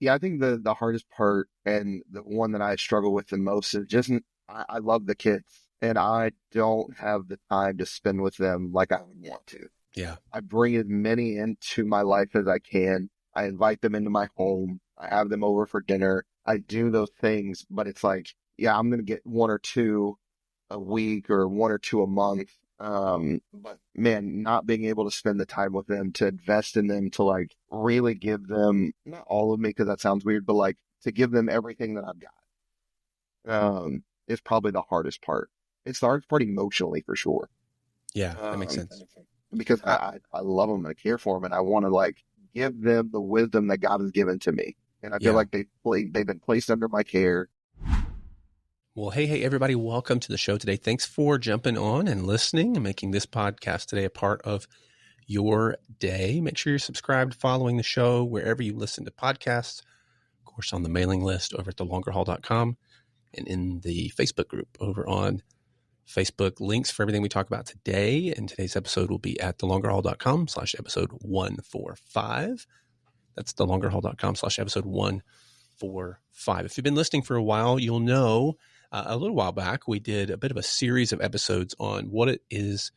Yeah, I think the hardest part and the one that I struggle with the most is just I love the kids and I don't have the time to spend with them like I would want to. Yeah. I bring as many into my life as I can. I invite them into my home. I have them over for dinner. I do those things, but it's like, yeah, I'm gonna get one or two a week or one or two a month. But man, not being able to spend the time with them, to invest in them, to like really give them, not all of me because that sounds weird, but like to give them everything that I've got, is probably the hardest part. It's the hardest part emotionally for sure. Yeah, that makes Um, sense. because Uh, I love them and I care for them and I want to like give them the wisdom that God has given to me. And I feel yeah. like they've been placed under my care. Well, hey, everybody. Welcome to the show today. Thanks for jumping on and listening and making this podcast today a part of your day. Make sure you're subscribed, following the show wherever you listen to podcasts. Of course, on the mailing list over at thelongerhaul.com and in the Facebook group over on Facebook. Links for everything we talk about today. And today's episode will be at thelongerhaul.com/episode 145. That's thelongerhaul.com/episode 145. If you've been listening for a while, you'll know a little while back, we did a bit of a series of episodes on what it is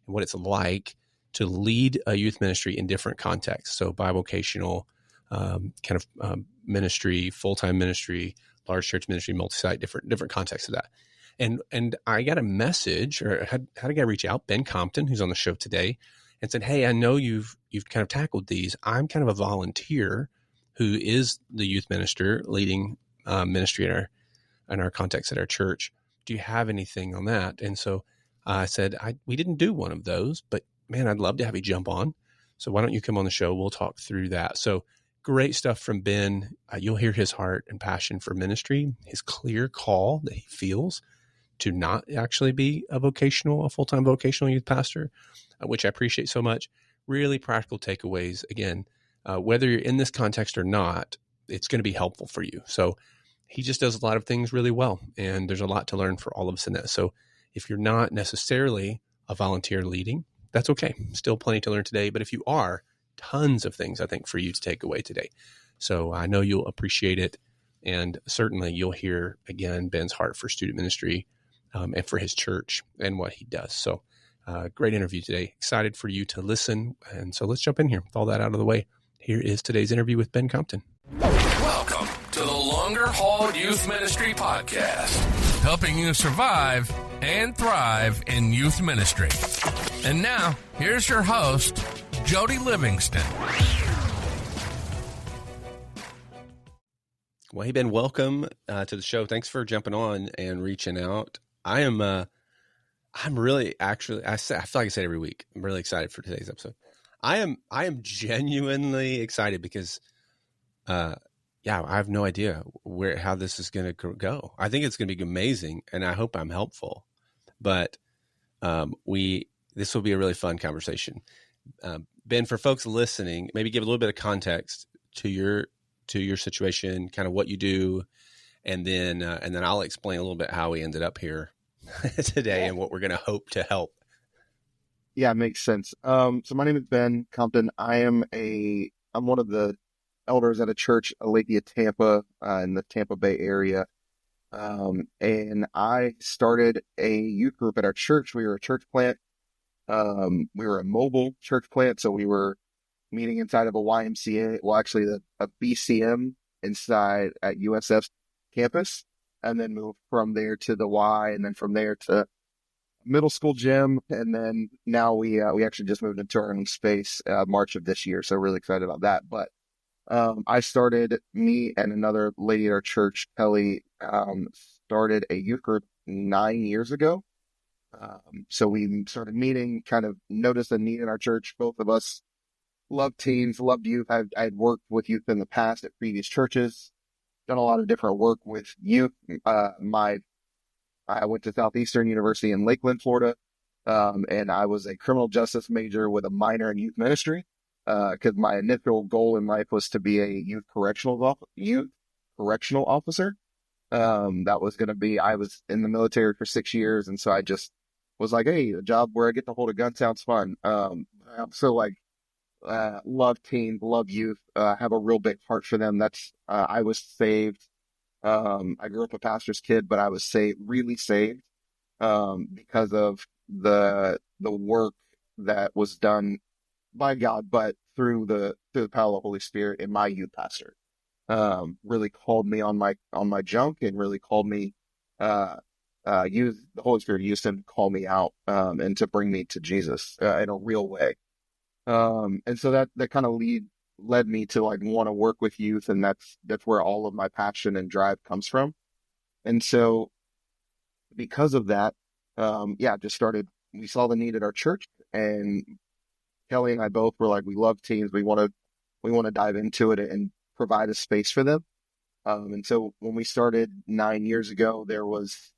and what it's like to lead a youth ministry in different contexts. So bivocational ministry, full-time ministry, large church ministry, multi-site, different contexts of that. And I got a message, or had a guy reach out, Ben Compton, who's on the show today, and said, "Hey, I know you've kind of tackled these. I'm kind of a volunteer who is the youth minister leading ministry in our context at our church. Do you have anything on that?" And so I said, we didn't do one of those, but man, I'd love to have you jump on. So why don't you come on the show? We'll talk through that. So great stuff from Ben. You'll hear his heart and passion for ministry, his clear call that he feels to not actually be a full-time vocational youth pastor, which I appreciate so much. Really practical takeaways. Again, whether you're in this context or not, it's going to be helpful for you. So he just does a lot of things really well, and there's a lot to learn for all of us in that. So if you're not necessarily a volunteer leading, that's okay. Still plenty to learn today. But if you are, tons of things I think for you to take away today. So I know you'll appreciate it. And certainly you'll hear, again, Ben's heart for student ministry and for his church and what he does. So great interview today. Excited for you to listen. And so let's jump in here with all that out of the way. Here is today's interview with Ben Compton. Welcome to the Longer Haul Youth Ministry Podcast, helping you survive and thrive in youth ministry. And now, here's your host, Jody Livingston. Well, hey, Ben, welcome to the show. Thanks for jumping on and reaching out. I'm really actually, I feel like I say it every week, I'm really excited for today's episode. I am genuinely excited because, I have no idea how this is going to go. I think it's going to be amazing, and I hope I'm helpful. But this will be a really fun conversation. Ben, for folks listening, maybe give a little bit of context to your situation, kind of what you do, and then I'll explain a little bit how we ended up here today and what we're going to hope to help. Yeah, it makes sense. So my name is Ben Compton. I'm one of the elders at a church, Aletheia, Tampa, in the Tampa Bay area. And I started a youth group at our church. We were a church plant. We were a mobile church plant. So we were meeting inside of a YMCA, well, actually a BCM inside at USF's campus, and then moved from there to the Y, and then from there to middle school gym. And then now we actually just moved into our own space, March of this year. So really excited about that. But me and another lady at our church, Kelly, started a youth group 9 years ago. So we started meeting, kind of noticed a need in our church. Both of us loved teens, loved youth. I had worked with youth in the past at previous churches, done a lot of different work with youth. I went to Southeastern University in Lakeland, Florida, and I was a criminal justice major with a minor in youth ministry, because my initial goal in life was to be a youth correctional officer. That was going to be, I was in the military for 6 years, and so I just was like, hey, a job where I get to hold a gun sounds fun. I'm so like love teens, love youth, have a real big heart for them. I was saved. I grew up a pastor's kid, but I was saved, really saved, because of the work that was done by God, but through the power of the Holy Spirit in my youth pastor. Really called me on my junk, and really called me, used the Holy Spirit, used him to call me out, and to bring me to Jesus, in a real way. And so that kind of led me to like want to work with youth, and that's where all of my passion and drive comes from. And so because of that, just we saw the need at our church, and Kelly and I both were like, we love teens. We want to dive into it and provide a space for them. And so when we started 9 years ago, there was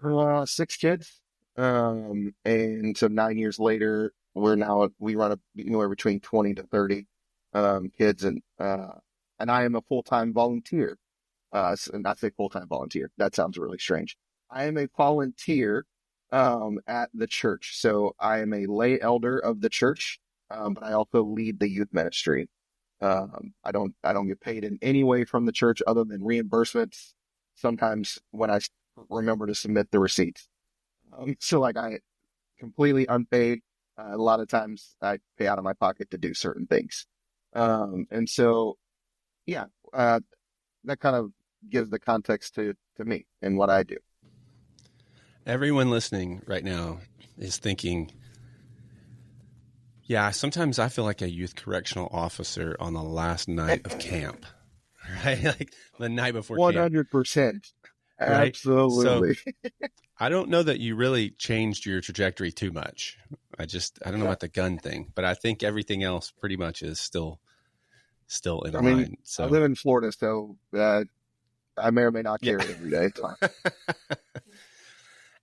6 kids. And so 9 years later, we run anywhere between 20 to 30 kids, and I am a full-time volunteer. And I say full-time volunteer. That sounds really strange. I am a volunteer at the church. So I am a lay elder of the church, but I also lead the youth ministry. I don't get paid in any way from the church other than reimbursements. Sometimes when I remember to submit the receipts. So like I completely unpaid. A lot of times I pay out of my pocket to do certain things. And so, that kind of gives the context to me and what I do. Everyone listening right now is thinking, yeah, sometimes I feel like a youth correctional officer on the last night of camp, right? Like the night before 100%. Right? Absolutely. So, I don't know that you really changed your trajectory too much. I don't know about the gun thing, but I think everything else pretty much is still in line. So I live in Florida, so I may or may not carry it every day. It's fine.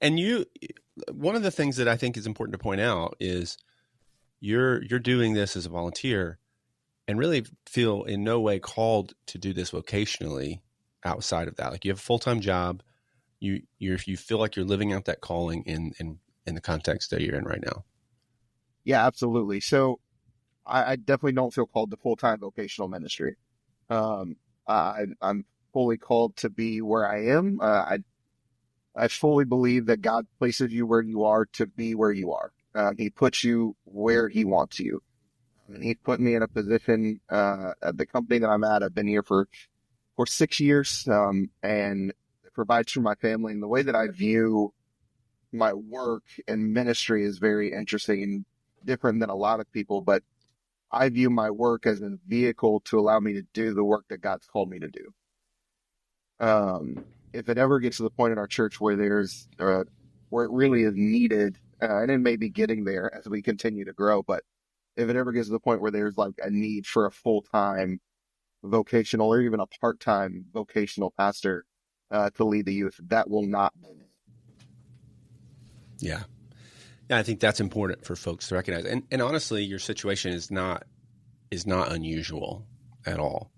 And one of the things that I think is important to point out is you're doing this as a volunteer and really feel in no way called to do this vocationally outside of that. Like you have a full-time job, you feel like you're living out that calling in the context that you're in right now. Yeah, absolutely. So I definitely don't feel called to full-time vocational ministry. I'm fully called to be where I am. I fully believe that God places you where you are to be where you are. He puts you where he wants you. And he put me in a position at the company that I'm at. I've been here for 6 years, and it provides for my family. And the way that I view my work and ministry is very interesting and different than a lot of people, but I view my work as a vehicle to allow me to do the work that God's called me to do. If it ever gets to the point in our church where where it really is needed, and it may be getting there as we continue to grow, but if it ever gets to the point where there's like a need for a full-time vocational or even a part-time vocational pastor to lead the youth, that will not be. Yeah. Yeah, I think that's important for folks to recognize. And honestly, your situation is not unusual at all.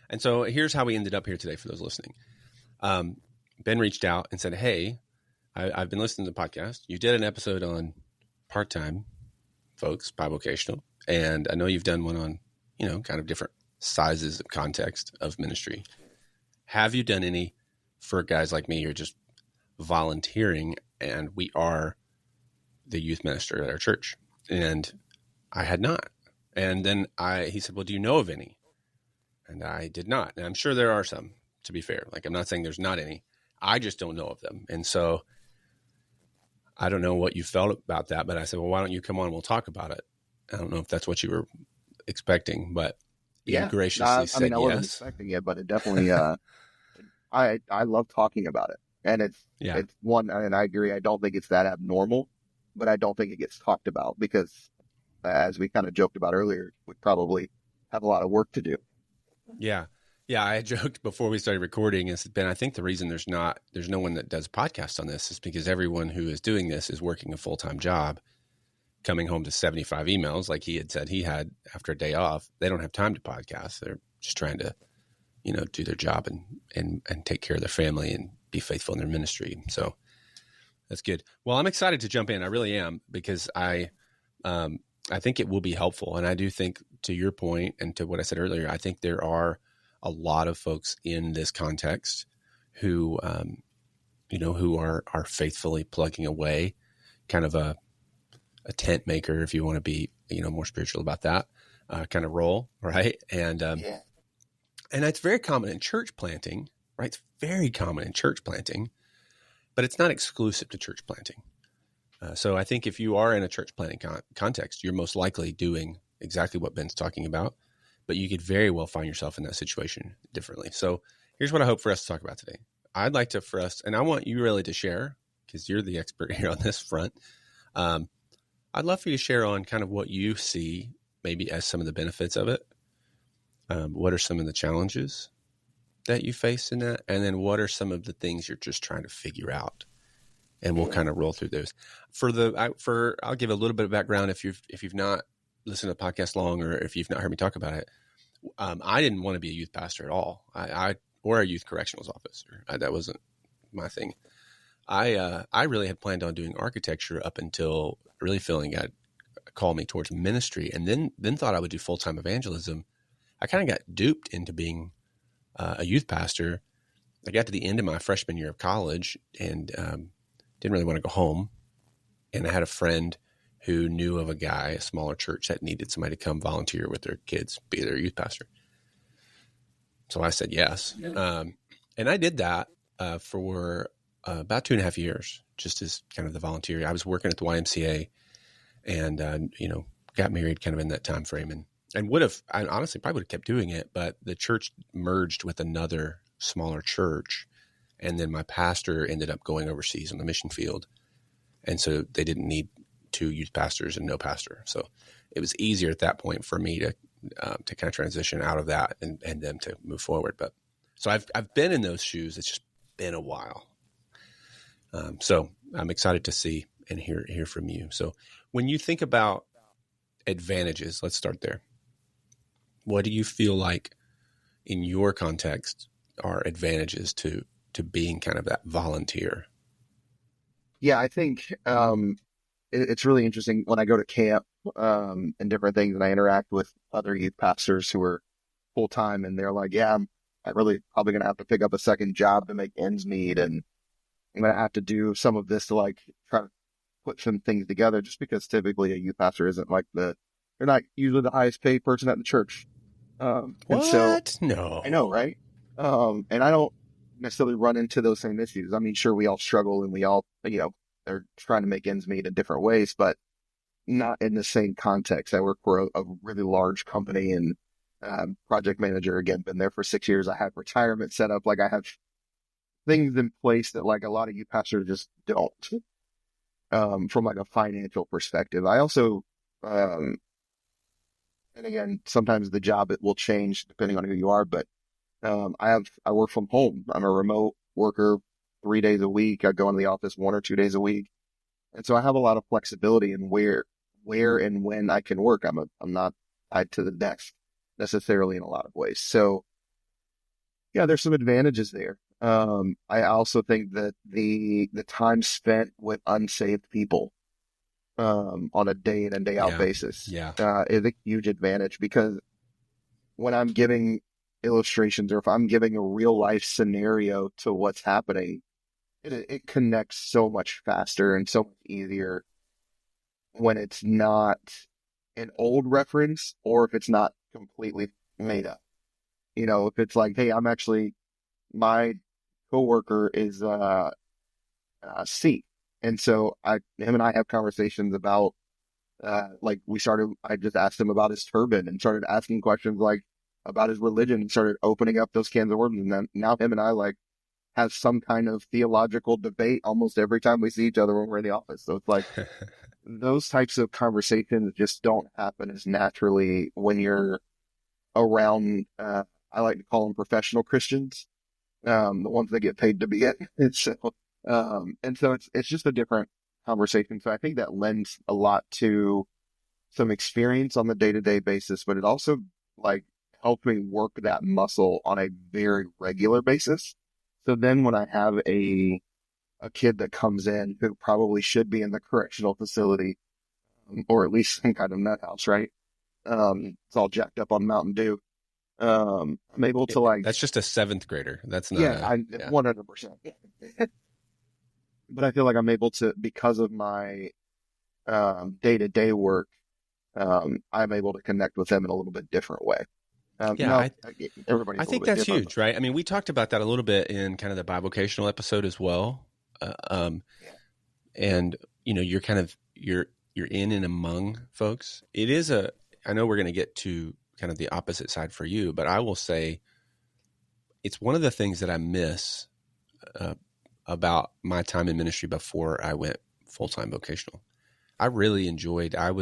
And so here's how we ended up here today for those listening. Ben reached out and said, hey, I've been listening to the podcast. You did an episode on part-time folks, bivocational, and I know you've done one on, kind of different sizes of context of ministry. Have you done any for guys like me who are just volunteering, and we are the youth minister at our church? And I had not. And then he said, well, do you know of any? And I did not. And I'm sure there are some, to be fair. Like, I'm not saying there's not any. I just don't know of them. And so I don't know what you felt about that, but I said, well, why don't you come on and we'll talk about it? I don't know if that's what you were expecting, but you graciously said yes. I wasn't expecting it, but it definitely, I love talking about it. And it's one, and I agree, I don't think it's that abnormal, but I don't think it gets talked about because, as we kind of joked about earlier, we probably have a lot of work to do. Yeah. Yeah. I joked before we started recording and said, Ben, I think the reason there's no one that does podcasts on this is because everyone who is doing this is working a full-time job, coming home to 75 emails like he had said he had after a day off. They don't have time to podcast. They're just trying to, do their job and take care of their family and be faithful in their ministry. So that's good. Well, I'm excited to jump in. I really am, because I I think it will be helpful. And I do think, to your point and to what I said earlier, I think there are a lot of folks in this context who, who are faithfully plugging away, kind of a tent maker, if you want to be, more spiritual about that kind of role. Right. Yeah. And it's very common in church planting, right? It's very common in church planting, but it's not exclusive to church planting. So I think if you are in a church planting context, you're most likely doing exactly what Ben's talking about, but you could very well find yourself in that situation differently. So here's what I hope for us to talk about today. I'd like to, for us, and I want you really to share, because you're the expert here on this front. I'd love for you to share on kind of what you see maybe as some of the benefits of it. What are some of the challenges that you face in that? And then what are some of the things you're just trying to figure out? And we'll kind of roll through those. I'll give a little bit of background if you've not listened to the podcast long, or if you've not heard me talk about it. I didn't want to be a youth pastor at all. Or a youth correctionals officer. That wasn't my thing. I really had planned on doing architecture up until really feeling God called me towards ministry, and then thought I would do full-time evangelism. I kind of got duped into being a youth pastor. I got to the end of my freshman year of college and didn't really want to go home. And I had a friend who knew of a smaller church that needed somebody to come volunteer with their kids, be their youth pastor. So I said yes. And I did that for about 2.5 years, just as kind of the volunteer. I was working at the YMCA and, got married kind of in that time frame, and I honestly probably would have kept doing it, but the church merged with another smaller church. And then my pastor ended up going overseas on the mission field. And so they didn't need 2 youth pastors and no pastor. So it was easier at that point for me to kind of transition out of that and then to move forward. But so I've been in those shoes. It's just been a while. So I'm excited to see and hear from you. So when you think about advantages, let's start there. What do you feel like in your context are advantages to being kind of that volunteer? Yeah, I think it's really interesting when I go to camp and different things, and I interact with other youth pastors who are full time, and they're like, "Yeah, I'm really probably gonna have to pick up a second job to make ends meet, and I'm gonna have to do some of this to like try to put some things together." Just because typically a youth pastor isn't like they're not usually the highest paid person at the church. And so No, I know, right? And I don't necessarily run into those same issues. I mean, sure, we all struggle and we all, they're trying to make ends meet in different ways, but not in the same context. I work for a really large company and project manager, again, been there for 6 years. I have retirement set up. Like I have things in place that like a lot of you pastors just don't, from like a financial perspective. I also, and again, sometimes the job, it will change depending on who you are, but I work from home. I'm a remote worker 3 days a week. I go into the office 1 or 2 days a week. And so I have a lot of flexibility in where and when I can work. I'm not tied to the desk necessarily in a lot of ways. So yeah, there's some advantages there. I also think that the time spent with unsaved people, on a day in and day out basis, is a huge advantage, because when I'm giving illustrations, or if I'm giving a real life scenario to what's happening, it connects so much faster and so much easier when it's not an old reference, or if it's not completely made up. If it's like, hey, my coworker is C, and so him and I have conversations about I just asked him about his turban and started asking questions like about his religion and started opening up those cans of worms. And then now him and I like have some kind of theological debate almost every time we see each other when we're in the office. So it's like those types of conversations just don't happen as naturally when you're around, I like to call them professional Christians, the ones that get paid to be it. And so it's just a different conversation. So I think that lends a lot to some experience on the day-to-day basis, but it also like helped me work that muscle on a very regular basis. So then when I have a kid that comes in who probably should be in the correctional facility, or at least some kind of nut house, right? It's all jacked up on Mountain Dew. I'm able to like, That's just a seventh grader. That's not yeah, a, I yeah. 100%. But I feel like I'm able to, because of my day-to-day work, I'm able to connect with them in a little bit different way. Yeah. Now, everybody's I a little think bit that's different. huge, right? I mean, we talked about that a little bit in kind of the bivocational episode as well. Uh, um, and you're kind of, you're in and among folks. It is I know we're going to get to kind of the opposite side for you, but I will say it's one of the things that I miss about my time in ministry before I went full-time vocational. I really enjoyed, I've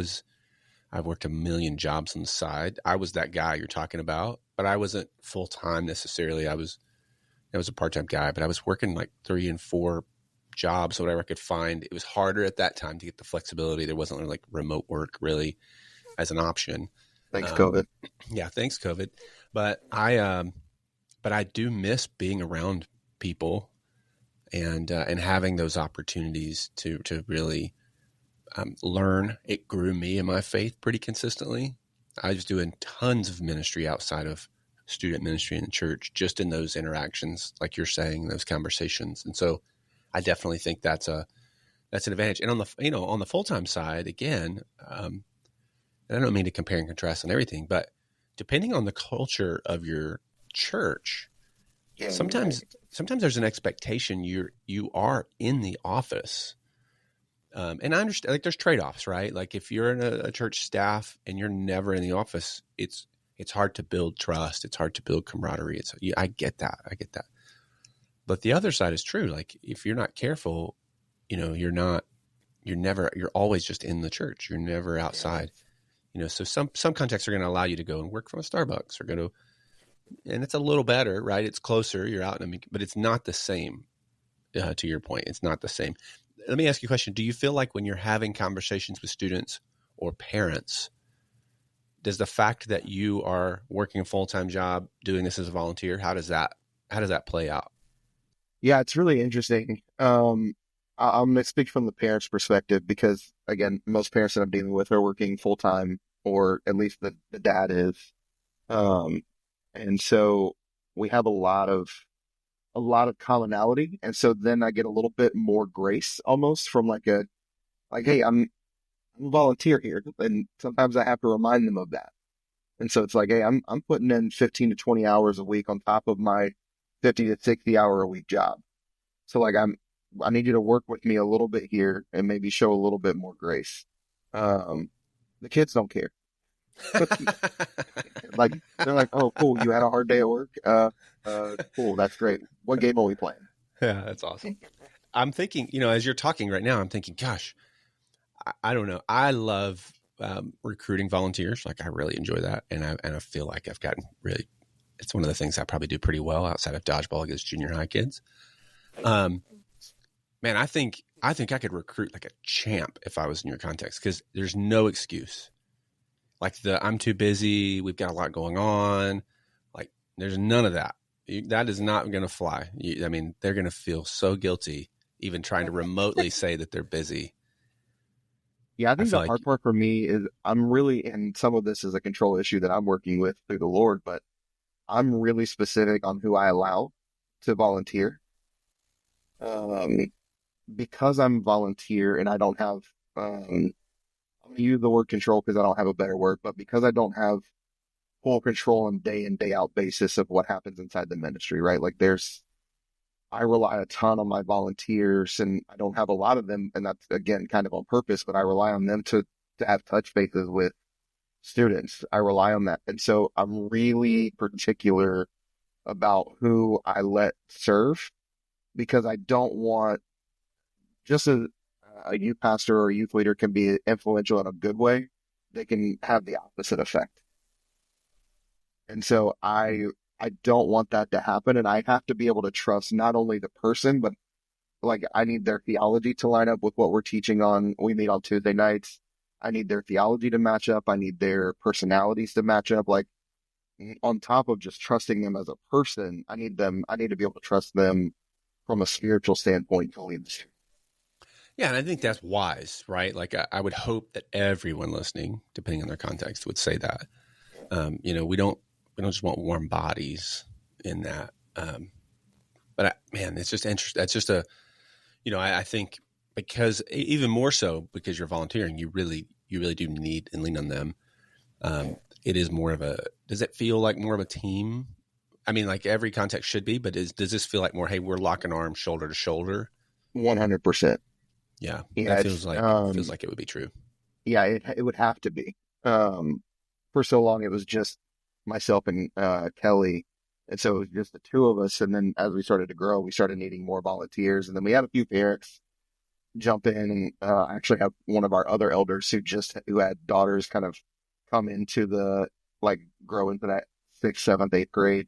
worked a million jobs on the side. I was that guy you're talking about, but I wasn't full-time necessarily. I was a part-time guy, but I was working like 3 and 4 jobs, whatever I could find. It was harder at that time to get the flexibility. There wasn't like remote work really as an option. Thanks, COVID. Yeah, thanks COVID. But I do miss being around people and having those opportunities to really learn. It grew me in my faith pretty consistently. I was doing tons of ministry outside of student ministry in the church, just in those interactions, like you're saying, those conversations. And so I definitely think that's an advantage. And on the full-time side, again, and I don't mean to compare and contrast on everything, but depending on the culture of your church, sometimes there's an expectation you are in the office. And I understand, like, there's trade-offs, right? Like, if you're in a church staff and you're never in the office, it's hard to build trust. It's hard to build camaraderie. I get that. But the other side is true. Like, if you're not careful, you're always just in the church. You're never outside. So some contexts are going to allow you to go and work from a Starbucks or go to, and it's a little better, right? It's closer. You're out, but it's not the same. To your point, it's not the same. Let me ask you a question. Do you feel like when you're having conversations with students or parents, does the fact that you are working a full-time job, doing this as a volunteer, how does that play out? Yeah, it's really interesting. I'm going to speak from the parents' perspective because, again, most parents that I'm dealing with are working full-time, or at least the dad is. And so we have a lot of commonality. And so then I get a little bit more grace almost from hey, I'm a volunteer here. And sometimes I have to remind them of that. And so it's like, hey, I'm putting in 15 to 20 hours a week on top of my 50 to 60 hour a week job. So like, I need you to work with me a little bit here and maybe show a little bit more grace. The kids don't care. Like, they're like, oh, cool. You had a hard day at work. Cool. That's great. What game are we playing? Yeah, that's awesome. I'm thinking, as you're talking right now, I'm thinking, gosh, I don't know. I love recruiting volunteers. Like, I really enjoy that. And I feel like I've gotten really, it's one of the things I probably do pretty well outside of dodgeball against junior high kids. Man, I think I could recruit like a champ if I was in your context, because there's no excuse. Like, I'm too busy. We've got a lot going on. Like, there's none of that. That is not going to fly. They're going to feel so guilty even trying to remotely say that they're busy. Yeah, I think the hard part for me is I'm really, and some of this is a control issue that I'm working with through the Lord, but I'm really specific on who I allow to volunteer. Because I'm volunteer and I don't have, I'm going to use the word control because I don't have a better word, but because I don't have full control on day in, day out basis of what happens inside the ministry, right? Like, I rely a ton on my volunteers, and I don't have a lot of them. And that's, again, kind of on purpose, but I rely on them to have touch bases with students. I rely on that. And so I'm really particular about who I let serve, because I don't want, just as a youth pastor or a youth leader can be influential in a good way, they can have the opposite effect. And so I don't want that to happen. And I have to be able to trust not only the person, but like, I need their theology to line up with what we're teaching on. We meet on Tuesday nights. I need their theology to match up. I need their personalities to match up. Like, on top of just trusting them as a person, I need to be able to trust them from a spiritual standpoint to lead. Yeah, and I think that's wise, right? Like I would hope that everyone listening, depending on their context, would say that. We don't just want warm bodies in that. Man, it's just interesting. That's just I think because even more so because you're volunteering, you really do need and lean on them. It is more of does it feel like more of a team? I mean, like every context should be, but does this feel like more, hey, we're locking arms shoulder to shoulder? 100%. Yeah. Yeah, That it's feels like it would be true. yeah, it would have to be. For so long it was just myself and Kelly, and so it was just the two of us. And then as we started to grow, we started needing more volunteers, and then we had a few parents jump in, and actually have one of our other elders who had daughters kind of come into grow into that sixth, seventh, eighth grade.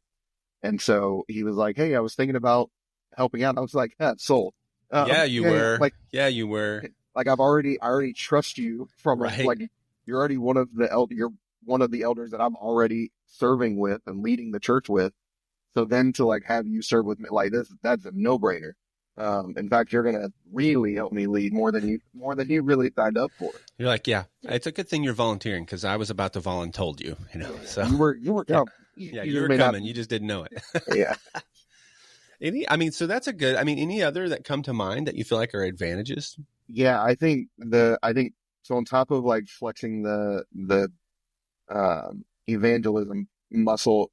And so he was like, "Hey, I was thinking about helping out." And I was like, "Yeah, sold." Yeah, you were. Like, Yeah, you were. like I already trust you Right. you're already you're one of the elders that I'm already serving with and leading the church with. So then to like have you serve with me like this, that's a no brainer. In fact, you're gonna really help me lead more than you really signed up for. You're like, yeah, it's a good thing you're volunteering because I was about to told you, so You were coming. yeah, You you just were may coming. not. You just didn't know it. Yeah. So that's any other that come to mind that you feel like are advantages? Yeah, I think so. On top of like flexing the evangelism muscle,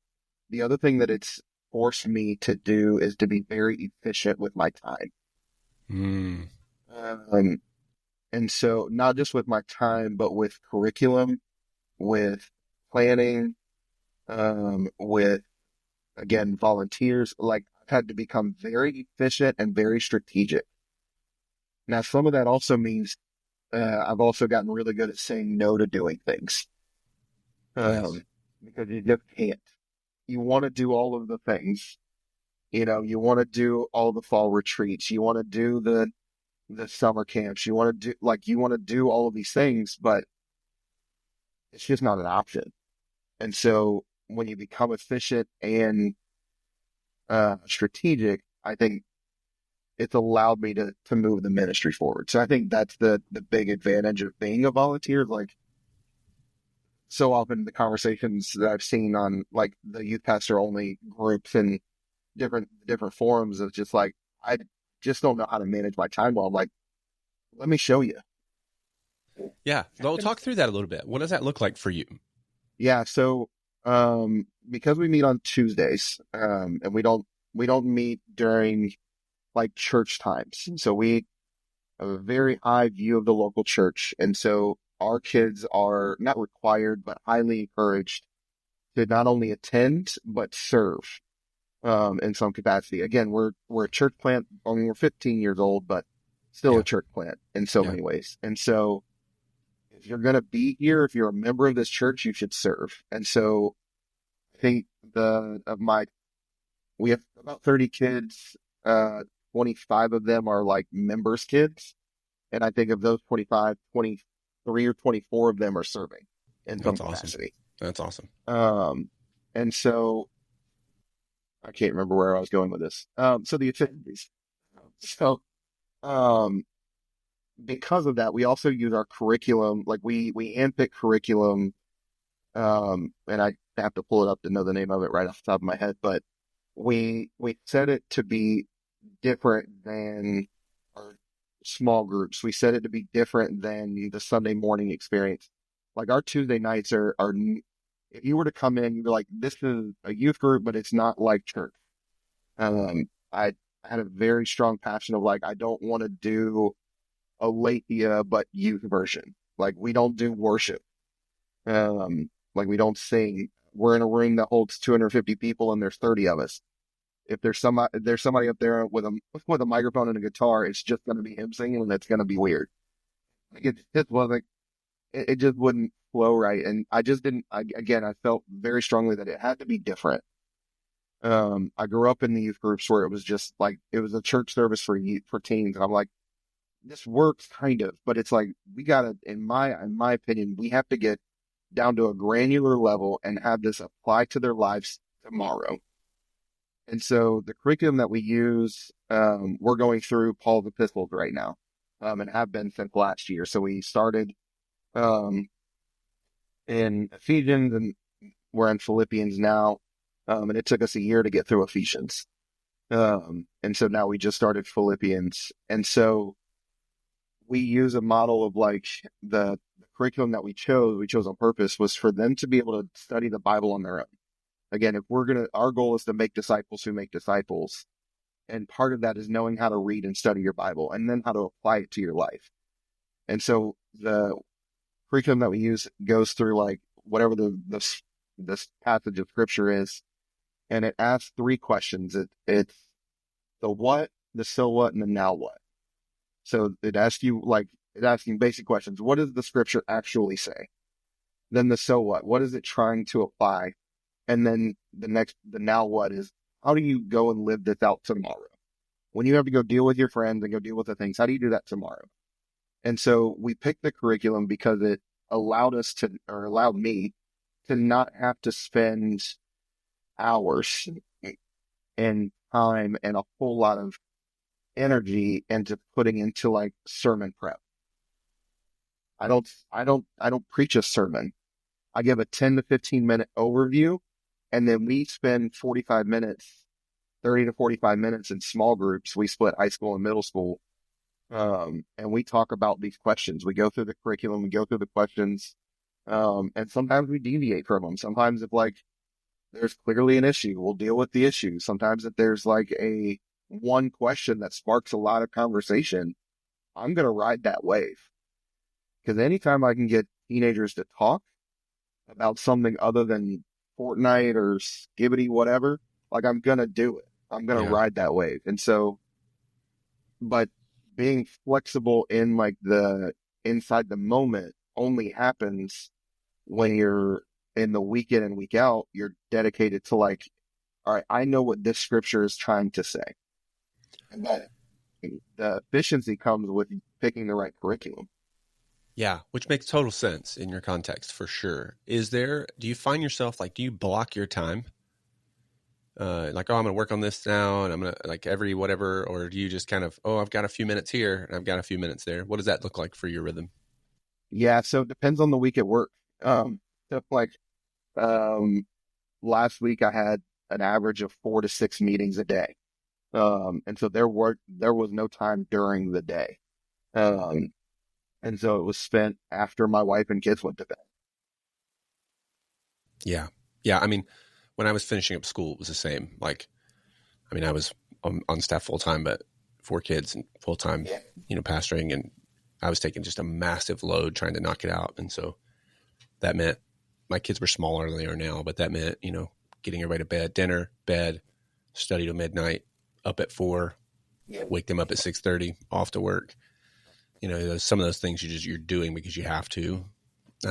the other thing that it's forced me to do is to be very efficient with my time. Mm. Um, and so not just with my time, but with curriculum, with planning, with again volunteers. Like I've had to become very efficient and very strategic. Now, some of that also means I've also gotten really good at saying no to doing things. Yes. Because you just can't. You want to do all of the things. You want to do all the fall retreats. You want to do the summer camps. You want to do all of these things, but it's just not an option. And so when you become efficient and strategic, I think it's allowed me to move the ministry forward. So I think that's the big advantage of being a volunteer. Like so often the conversations that I've seen on like the youth pastor only groups and different forums of just like, I just don't know how to manage my time well. I'm like, let me show you. Yeah. Well, talk through that a little bit. What does that look like for you? Yeah. So, because we meet on Tuesdays, and we don't meet during like church times. So we have a very high view of the local church. And so our kids are not required, but highly encouraged to not only attend, but serve, in some capacity. Again, we're a church plant. I mean, we're 15 years old, but still Yeah. a church plant in so Yeah. many ways. And so if you're going to be here, if you're a member of this church, you should serve. And so I think we have about 30 kids, 25 of them are like members kids. And I think of those 25, 23 or 24 of them are serving in some That's awesome. capacity. That's awesome. And so I can't remember where I was going with this. So the affinities. So, because of that, we also use our curriculum, like we handpick curriculum, and I have to pull it up to know the name of it right off the top of my head, but we set it to be different than our small groups. We set it to be different than the Sunday morning experience. Like our Tuesday nights are if you were to come in, you'd be like, this is a youth group, but it's not like church. I had a very strong passion of like, I don't want to do a Lathia, but youth version. Like we don't do worship. Like we don't sing. We're in a room that holds 250 people and there's 30 of us. If there's somebody up there with a microphone and a guitar, it's just going to be him singing and it's going to be weird. Like it just wouldn't flow right. And I just didn't, I felt very strongly that it had to be different. I grew up in the youth groups where it was just like, it was a church service for teens. And I'm like, this works kind of, but it's like, we gotta, in my opinion, we have to get down to a granular level and have this apply to their lives tomorrow. And so the curriculum that we use, we're going through Paul's epistles right now. and have been since last year. So we started um, in Ephesians, and we're in Philippians now, and it took us a year to get through Ephesians. And so now we just started Philippians. And so we use a model of like the curriculum that we chose on purpose was for them to be able to study the Bible on their own. Again, if our goal is to make disciples who make disciples. And part of that is knowing how to read and study your Bible and then how to apply it to your life. And so the curriculum that we use goes through like whatever this passage of scripture is, and it asks three questions. It's the what, the so what, and the now what. So it's asking basic questions. What does the scripture actually say? Then the so what is it trying to apply? And then the now what is, how do you go and live this out tomorrow? When you have to go deal with your friends and go deal with the things, how do you do that tomorrow? And so we picked the curriculum because it allowed me to not have to spend hours and time and a whole lot of energy into putting into like sermon prep. I don't preach a sermon. I give a 10 to 15 minute overview, and then we spend 30 to 45 minutes in small groups. We split high school and middle school. And we talk about these questions. We go through the curriculum, we go through the questions. And sometimes we deviate from them. Sometimes if like there's clearly an issue, we'll deal with the issue. Sometimes if there's like a one question that sparks a lot of conversation, I'm going to ride that wave. Because anytime I can get teenagers to talk about something other than Fortnite or Skibbity, whatever, like I'm going to do it. I'm going to ride that wave. And so, but being flexible in like inside the moment only happens when you're in the week in and week out, you're dedicated to like, all right, I know what this scripture is trying to say. And that the efficiency comes with picking the right curriculum. Yeah, which makes total sense in your context for sure. Do you find yourself like, do you block your time? Like, oh, I'm going to work on this now and I'm going to like every whatever, or do you just kind of, oh, I've got a few minutes here and I've got a few minutes there. What does that look like for your rhythm? Yeah. So it depends on the week at work. Last week I had an average of 4 to 6 meetings a day. And so there was no time during the day. And so it was spent after my wife and kids went to bed. Yeah. Yeah. I mean, when I was finishing up school, it was the same. Like, I mean, I was on staff full time, but 4 kids and full time, pastoring, and I was taking just a massive load trying to knock it out. And so that meant my kids were smaller than they are now, but that meant, getting everybody to bed, dinner, bed, study till midnight, up at 4, wake them up at 6:30, off to work. Some of those things you're doing because you have to.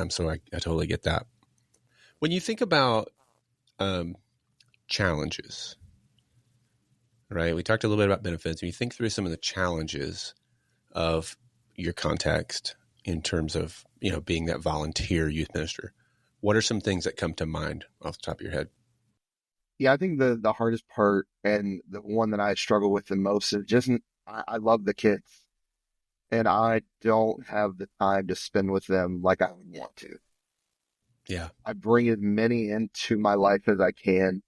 So I totally get that. When you think about challenges, right? We talked a little bit about benefits. When you think through some of the challenges of your context in terms of, being that volunteer youth minister, what are some things that come to mind off the top of your head? Yeah, I think the hardest part and the one that I struggle with the most is just, I love the kids and I don't have the time to spend with them like I would want to. Yeah. I bring as many into my life as I can.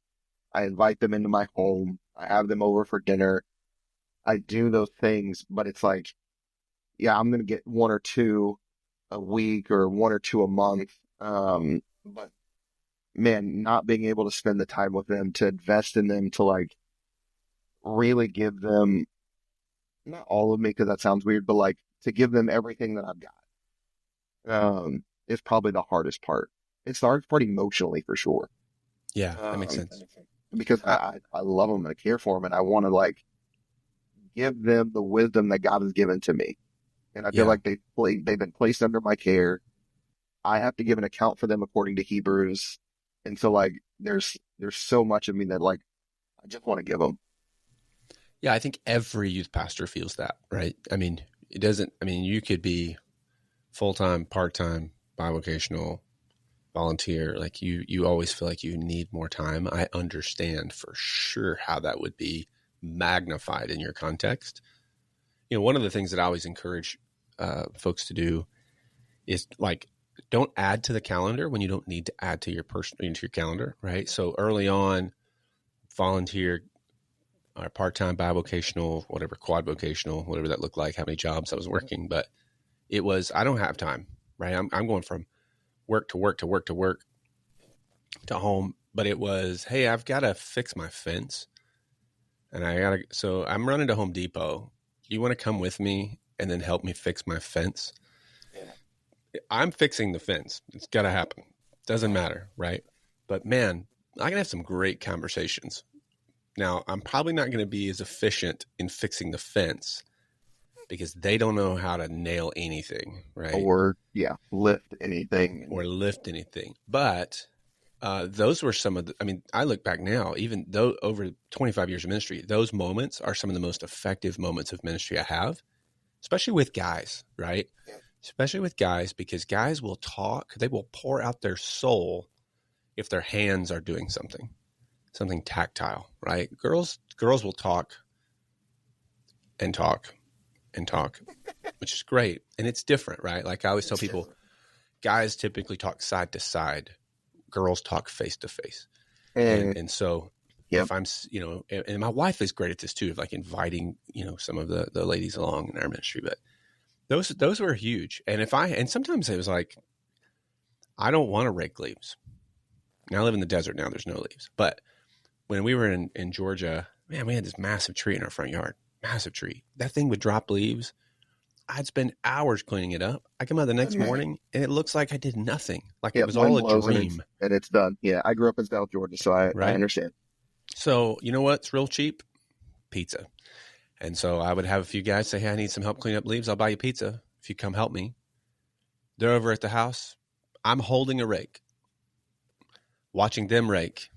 I invite them into my home. I have them over for dinner. I do those things, but it's like, yeah, I'm going to get 1 or 2 a week or 1 or 2 a month. But man, not being able to spend the time with them, to invest in them, to like really give them, not all of me, because that sounds weird, but like to give them everything that I've got, is probably the hardest part. It's the hardest part emotionally for sure. Yeah, that makes sense. Because I love them and I care for them and I want to like give them the wisdom that God has given to me. And I feel like they've been placed under my care. I have to give an account for them according to Hebrews. And so like, there's so much of me that like, I just want to give them. Yeah. I think every youth pastor feels that, right? I mean, you could be full-time, part-time, bivocational, volunteer. Like you always feel like you need more time. I understand for sure how that would be magnified in your context. One of the things that I always encourage folks to do is like, don't add to the calendar when you don't need to add to into your calendar, right? So early on, volunteer or part-time bivocational, whatever, quad vocational, whatever that looked like, how many jobs I was working, but it was, I don't have time, right? I'm going from work to work to work to work to home, but it was, hey, I've got to fix my fence, and so I'm running to Home Depot. You want to come with me and then help me fix my fence? I'm fixing the fence. It's got to happen. Doesn't matter, right? But man, I can have some great conversations. Now, I'm probably not going to be as efficient in fixing the fence because they don't know how to nail anything, right? Or, lift anything. But those were some of I look back now, even though over 25 years of ministry, those moments are some of the most effective moments of ministry I have, especially with guys, right? Yeah. Especially with guys, because guys will talk, they will pour out their soul if their hands are doing something tactile, right? Girls will talk and talk and talk, which is great. And it's different, right? Like I always tell people, guys typically talk side to side. Girls talk face to face. And so if I'm, and my wife is great at this too, of like inviting, some of the ladies along in our ministry, but those were huge. And sometimes it was like, I don't want to rake leaves. Now I live in the desert now, there's no leaves. But when we were in Georgia, man, we had this massive tree in our front yard, massive tree. That thing would drop leaves. I'd spend hours cleaning it up. I come out the next morning and it looks like I did nothing. Like it was all a dream. And it's done. Yeah. I grew up in South Georgia, so I understand. So you know what's real cheap? Pizza. And so I would have a few guys say, hey, I need some help cleaning up leaves. I'll buy you pizza if you come help me. They're over at the house. I'm holding a rake, watching them rake,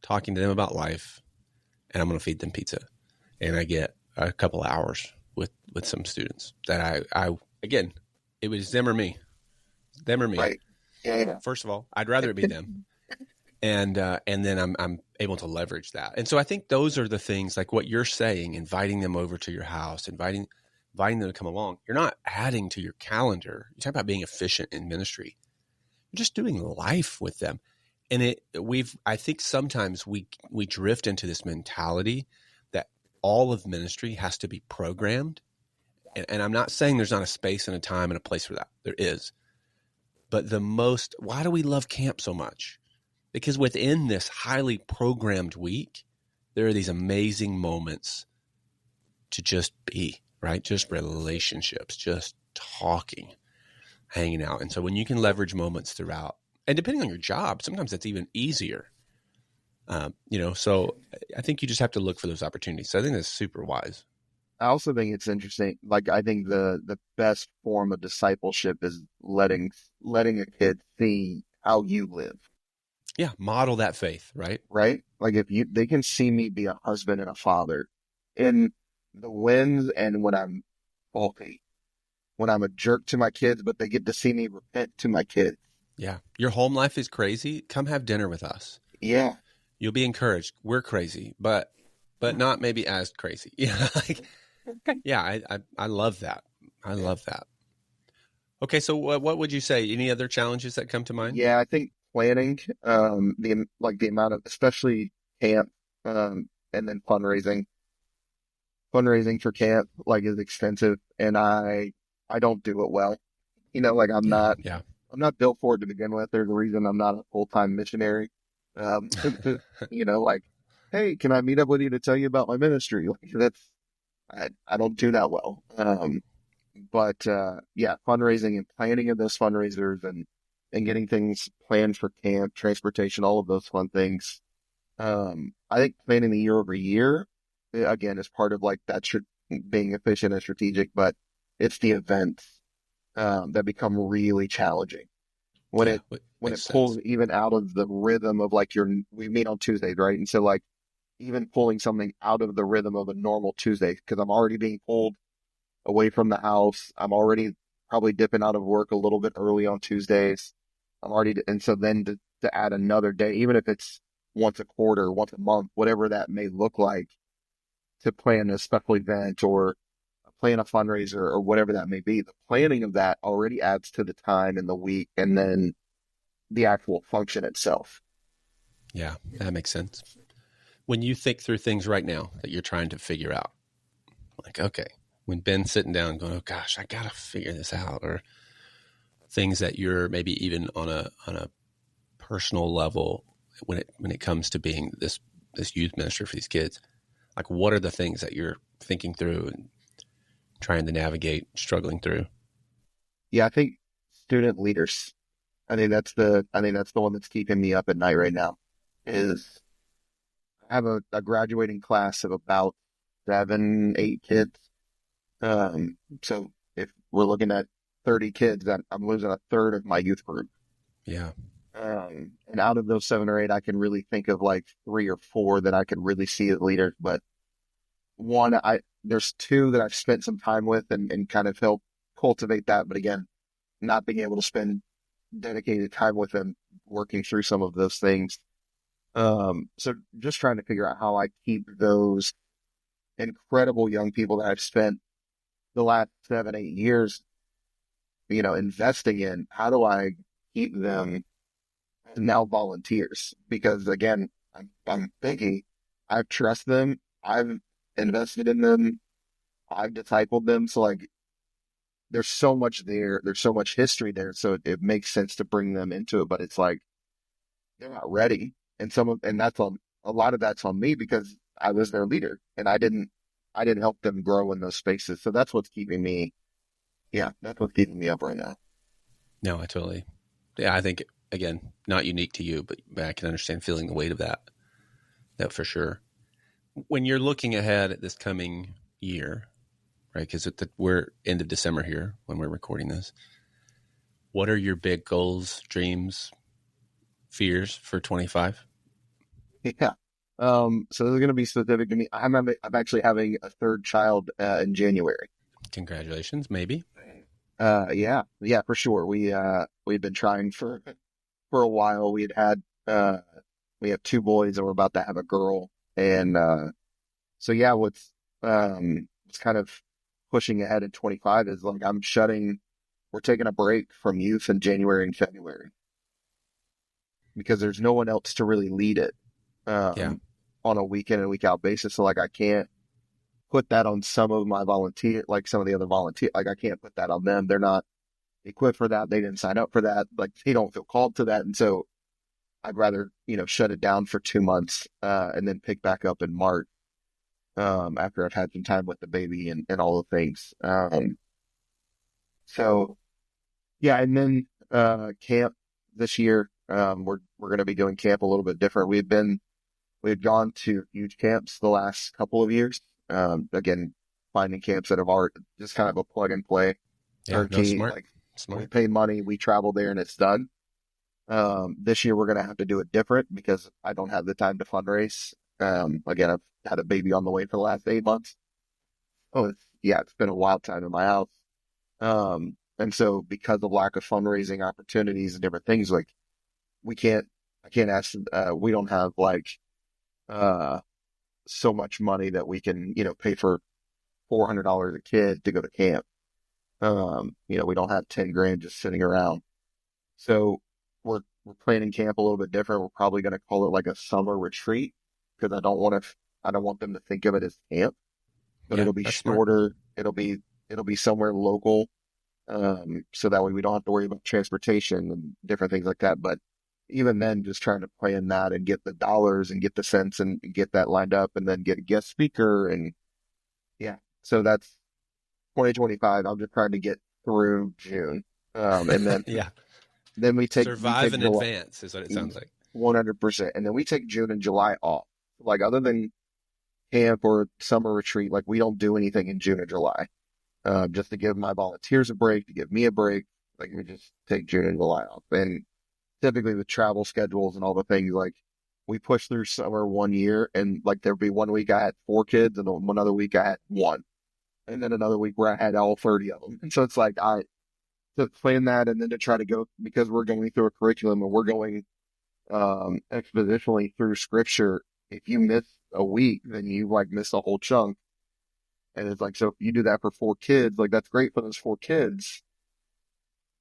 talking to them about life, and I'm going to feed them pizza. And I get a couple hours with some students that I again, it was them or me. Right. Yeah. First of all, I'd rather it be them. And then I'm able to leverage that. And so I think those are the things, like what you're saying, inviting them over to your house, inviting them to come along. You're not adding to your calendar. You talk about being efficient in ministry. You're just doing life with them. And I think sometimes we drift into this mentality that all of ministry has to be programmed. And I'm not saying there's not a space and a time and a place for that. There is. But why do we love camp so much? Because within this highly programmed week, there are these amazing moments to just be, right? Just relationships, just talking, hanging out. And so when you can leverage moments throughout, and depending on your job, sometimes that's even easier. So I think you just have to look for those opportunities. So I think that's super wise. I also think it's interesting. Like, I think the best form of discipleship is letting a kid see how you live. Yeah. Model that faith, right? Right. Like they can see me be a husband and a father in the wins and when I'm faulty, when I'm a jerk to my kids, but they get to see me repent to my kids. Yeah. Your home life is crazy. Come have dinner with us. Yeah. You'll be encouraged. We're crazy, but not maybe as crazy. Yeah. I love that. I love that. Okay. So what would you say? Any other challenges that come to mind? Yeah. I think planning, the amount of, especially camp, and then fundraising for camp, is extensive, and I don't do it well. I'm not built for it to begin with. There's a reason I'm not a full-time missionary. Hey, can I meet up with you to tell you about my ministry? I don't do that well. But fundraising and planning of those fundraisers and getting things planned for camp, transportation, all of those fun things. I think planning the year over year, again, is part of being efficient and strategic, but it's the events that become really challenging when it pulls even out of the rhythm of we meet on Tuesdays, right? And so even pulling something out of the rhythm of a normal Tuesday, because I'm already being pulled away from the house. I'm already probably dipping out of work a little bit early on Tuesdays. And so then to add another day, even if it's once a quarter, once a month, whatever that may look like, to plan a special event or a plan a fundraiser or whatever that may be, the planning of that already adds to the time and the week and then the actual function itself. Yeah, that makes sense. When you think through things right now that you're trying to figure out, like, okay, when Ben's sitting down going, oh gosh, I got to figure this out, or things that you're maybe even on a personal level when it comes to being this youth minister for these kids, like what are the things that you're thinking through and trying to navigate, struggling through? Yeah, I think student leaders. I think that's the one that's keeping me up at night right now. Is I have a graduating class of about 7, 8 kids. So if we're looking at 30 kids, that I'm losing a third of my youth group. Yeah. And out of those 7 or 8, I can really think of like 3 or 4 that I could really see as leaders. But there's 2 that I've spent some time with and kind of help cultivate that. But again, not being able to spend dedicated time with them working through some of those things. So just trying to figure out how I keep those incredible young people that I've spent the last 7, 8 years, investing in. How do I keep them now volunteers? Because again, I'm thinking I've trusted them, I've invested in them, I've discipled them. So like, there's so much there, there's so much history there. So it makes sense to bring them into it, but it's like, they're not ready. And that's on a lot of that's on me because I was their leader and I didn't help them grow in those spaces. So that's what's keeping me up right now. No, I think, again, not unique to you, but I can understand feeling the weight of that for sure. When you're looking ahead at this coming year, right? Because we're end of December here when we're recording this. What are your big goals, dreams, fears for 25? Yeah. So this is going to be specific to me. I'm actually having a third child in January. Congratulations, maybe. Yeah, for sure. We've been trying for a while. We have 2 boys and we're about to have a girl. And so yeah, what's kind of pushing ahead in 25 is like we're taking a break from youth in January and February because there's no one else to really lead it on a week in and week out basis. So like I can't put that on some of my some of the other volunteers. Like I can't put that on them. They're not equipped for that. They didn't sign up for that. Like they don't feel called to that. And so I'd rather, shut it down for 2 months, and then pick back up in March, after I've had some time with the baby and all the things. So yeah. And then, camp this year, we're going to be doing camp a little bit different. We've gone to huge camps the last couple of years. Again, finding camps that are just kind of a plug and play. Yeah, no, smart. We pay money, we travel there and it's done. This year we're going to have to do it different because I don't have the time to fundraise. Again, I've had a baby on the way for the last 8 months. It's been a wild time in my house. And so because of lack of fundraising opportunities and different things, like I can't ask, we don't have so much money that we can, pay for $400 a kid to go to camp. We don't have 10 grand just sitting around. So we're planning camp a little bit different. We're probably going to call it like a summer retreat because I don't want them to think of it as camp, but it'll be shorter. Smart. It'll be somewhere local. So that way we don't have to worry about transportation and different things like that. But even then, just trying to plan that and get the dollars and get the sense and get that lined up and then get a guest speaker. And yeah, so that's 2025. I'm just trying to get through June. And then, then we take in advance is what it sounds like. 100%. And then we take June and July off. Like other than camp or summer retreat, like we don't do anything in June or July. Just to give my volunteers a break, to give me a break. Like we just take June and July off. And typically with travel schedules and all the things, like we push through summer one year and like there'd be 1 week I had 4 kids and then one other week I had 1. And then another week where I had all 30 of them. And so it's like to plan that and then to try to go, because we're going through a curriculum and we're going expositionally through scripture. If you miss a week, then you like miss a whole chunk. And it's like, so if you do that for 4 kids, like that's great for those 4 kids.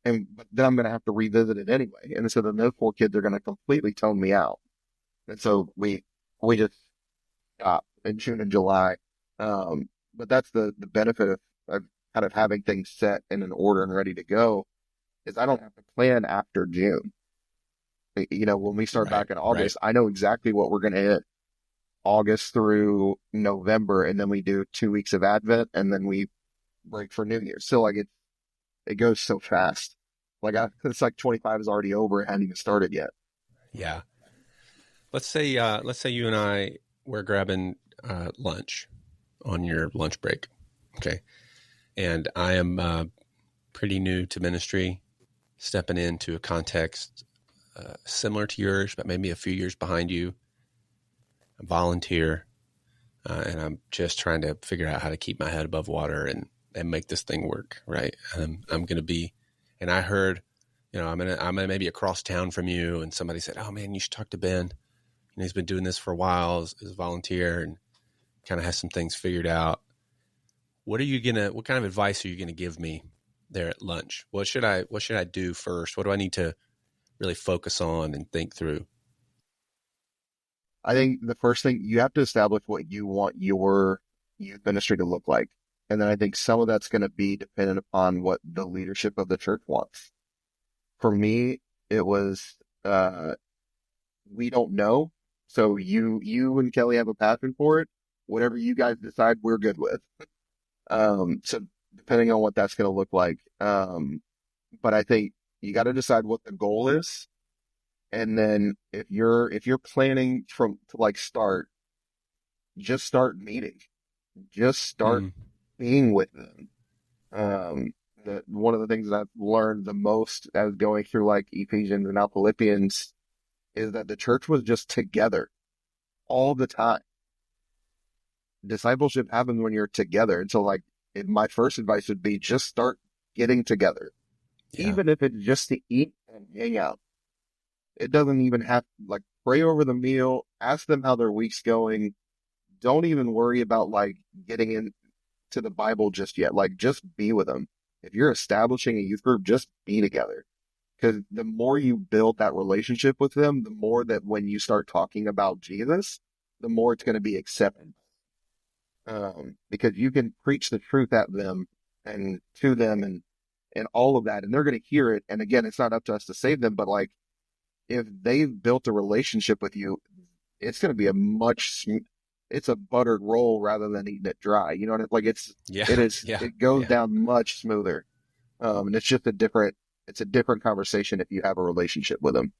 But then I'm going to have to revisit it anyway. And so then those 4 kids are going to completely tone me out. And so we just stop in June and July. But that's the benefit of kind of having things set in an order and ready to go is I don't have to plan after June. When we start back in August, I know exactly what we're going to hit August through November. And then we do 2 weeks of Advent and then we break for New Year's. So like it goes so fast. It's like 25 is already over. It hadn't even started yet. Yeah. Let's say you and I were grabbing lunch on your lunch break. Okay. And I am pretty new to ministry, stepping into a context similar to yours, but maybe a few years behind you. I volunteer, and I'm just trying to figure out how to keep my head above water and make this thing work. Right. I'm going to be, and I heard, I'm gonna maybe across town from you, and somebody said, "Oh man, you should talk to Ben. He's been doing this for a while as a volunteer and kind of has some things figured out." What kind of advice are you gonna give me there at lunch? What should I do first? What do I need to really focus on and think through? I think the first thing you have to establish what you want your youth ministry to look like. And then I think some of that's going to be dependent upon what the leadership of the church wants. For me, it was, we don't know. So you and Kelly have a passion for it. Whatever you guys decide, we're good with. So depending on what that's going to look like. But I think you got to decide what the goal is. And then if you're planning to start, just start meeting, just start being with them. One of the things that I've learned the most as going through like Ephesians and now Philippians is that the church was just together all the time. Discipleship happens when you're together. And so my first advice would be just start getting together, even if it's just to eat and hang out. It doesn't even have pray over the meal, ask them how their week's going. Don't even worry about getting into the Bible just yet. Just be with them. If you're establishing a youth group, just be together. Because the more you build that relationship with them, the more that when you start talking about Jesus, the more it's going to be accepted. Because you can preach the truth at them and to them and all of that, and they're going to hear it. And again, it's not up to us to save them, but if they've built a relationship with you, it's going to be it's a buttered roll rather than eating it dry. You know what I mean? It goes down much smoother. And it's just a different conversation if you have a relationship with them.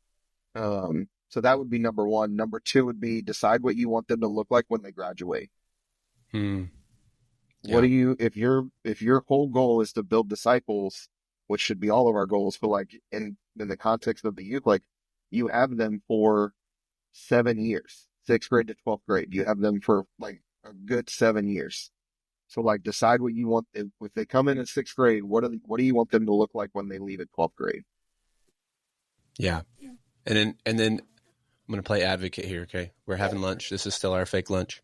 So that would be number one. Number two would be decide what you want them to look like when they graduate. What do you, if your whole goal is to build disciples, which should be all of our goals, but in the context of the youth, you have them for 7 years, 6th grade to 12th grade. You have them for a good 7 years. So decide what you want. If they come in 6th grade, what do you want them to look like when they leave at 12th grade? Yeah. And then I'm going to play advocate here. Okay. We're having lunch. This is still our fake lunch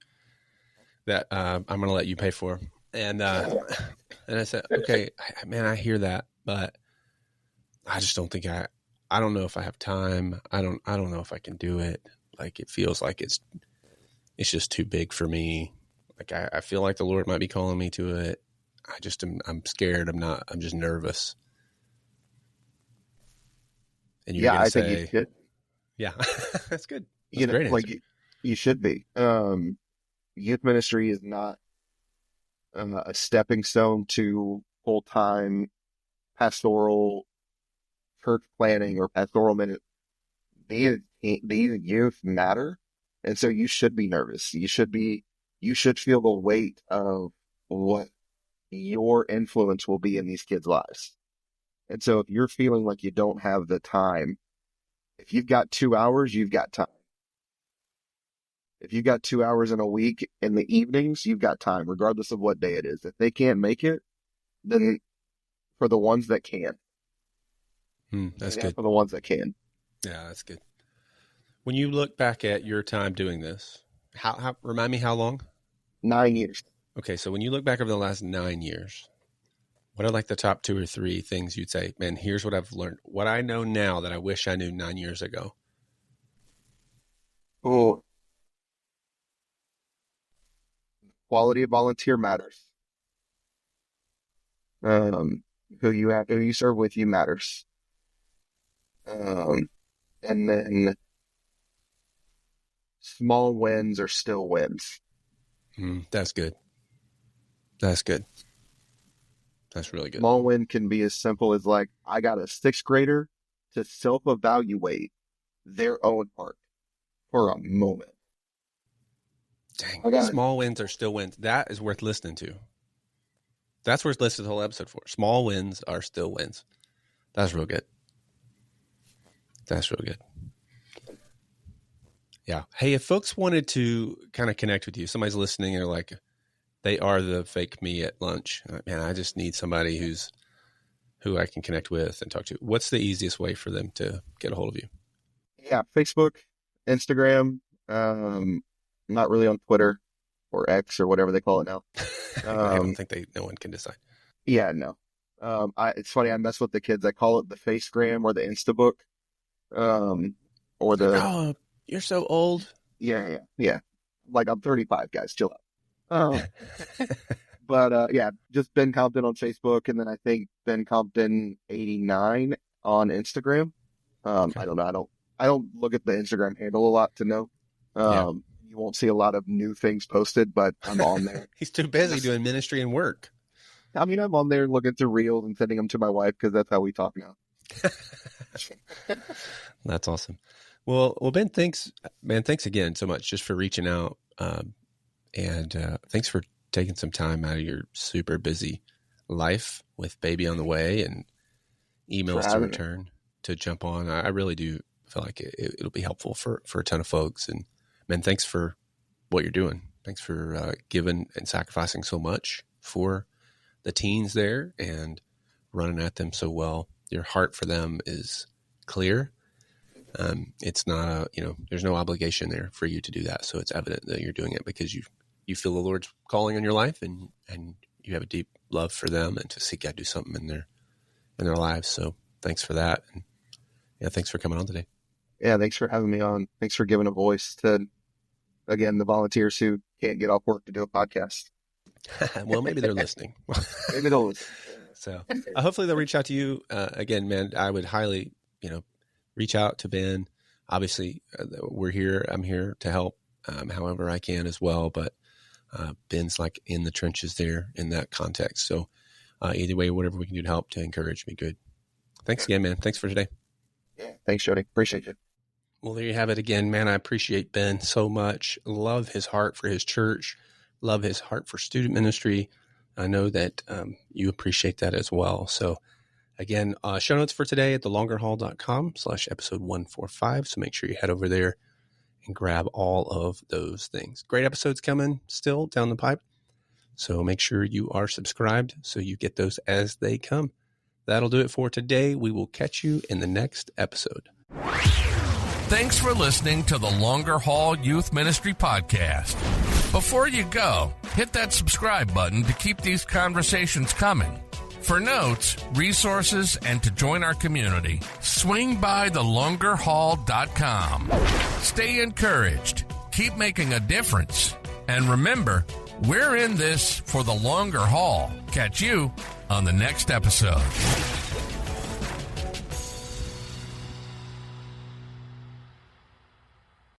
that I'm going to let you pay for. And I said, okay, man, I hear that, but I just don't think I don't know if I have time. I don't know if I can do it. It feels like it's just too big for me. I feel like the Lord might be calling me to it. I'm scared. I'm just nervous. And you're going to say, think you should. Yeah, that's good. That's a great answer. You should be. Youth ministry is not a stepping stone to full-time pastoral church planning or pastoral minute. These youth matter. And so you should be nervous. You should feel the weight of what your influence will be in these kids' lives. And so if you're feeling like you don't have the time, if you've got 2 hours, you've got time. If you've got 2 hours in a week in the evenings, you've got time, regardless of what day it is. If they can't make it, then for the ones that can. That's good. For the ones that can. Yeah, that's good. When you look back at your time doing this, how remind me how long? 9 years. Okay, so when you look back over the last 9 years, what are like the top 2 or 3 things you'd say, man, here's what I've learned, what I know now that I wish I knew 9 years ago? Oh, quality of volunteer matters. Um, who you serve with you matters. Um, and then small wins are still wins. That's good. That's good. That's really good. Small win can be as simple as like, I got a 6th grader to self-evaluate their own part for a moment. Dang. Small wins are still wins. That is worth listening to. That's worth listening to the whole episode for. Small wins are still wins. That's real good. That's real good. Yeah. Hey, if folks wanted to kind of connect with you, somebody's listening and they're like, they are the fake me at lunch. Man, I just need somebody who I can connect with and talk to. What's the easiest way for them to get a hold of you? Yeah, Facebook, Instagram, not really on Twitter or X or whatever they call it now. I don't think no one can decide. Yeah, no. It's funny, I mess with the kids. I call it the Facegram or the Instabook. Or the Oh, you're so old. Yeah. Like I'm 35, guys, chill out. But yeah, just Ben Compton on Facebook, and then I think Ben Compton 89 on Instagram. Okay. I don't know. I don't look at the Instagram handle a lot to know. You won't see a lot of new things posted, but I'm on there. He's too busy doing ministry and work. I mean, I'm on there looking through reels and sending them to my wife because that's how we talk now. That's awesome. Well, Ben, thanks again so much just for reaching out. And thanks for taking some time out of your super busy life with baby on the way and emails to return to jump on. I really do feel like it'll be helpful for a ton of folks. And man, thanks for what you're doing. Thanks for giving and sacrificing so much for the teens there and running at them so well. Your heart for them is clear. It's not there's no obligation there for you to do that. So it's evident that you're doing it because you feel the Lord's calling on your life and you have a deep love for them and to see God do something in their lives. So thanks for that. And yeah, thanks for coming on today. Yeah. Thanks for having me on. Thanks for giving a voice to, again, the volunteers who can't get off work to do a podcast. Well, maybe they're listening. Maybe they'll listen. So hopefully they'll reach out to you. Again, man, I would highly, reach out to Ben. Obviously, we're here. I'm here to help however I can as well. But Ben's like in the trenches there in that context. So either way, whatever we can do to help, to encourage, be good. Thanks again, man. Thanks for today. Yeah. Thanks, Jody. Appreciate you. Well, there you have it again, man. I appreciate Ben so much. Love his heart for his church. Love his heart for student ministry. I know that you appreciate that as well. So again, show notes for today at thelongerhaul.com/episode 145. So make sure you head over there and grab all of those things. Great episodes coming still down the pipe. So make sure you are subscribed so you get those as they come. That'll do it for today. We will catch you in the next episode. Thanks for listening to the Longer Haul Youth Ministry Podcast. Before you go, hit that subscribe button to keep these conversations coming. For notes, resources, and to join our community, swing by thelongerhaul.com. Stay encouraged, keep making a difference, and remember, we're in this for the longer haul. Catch you on the next episode.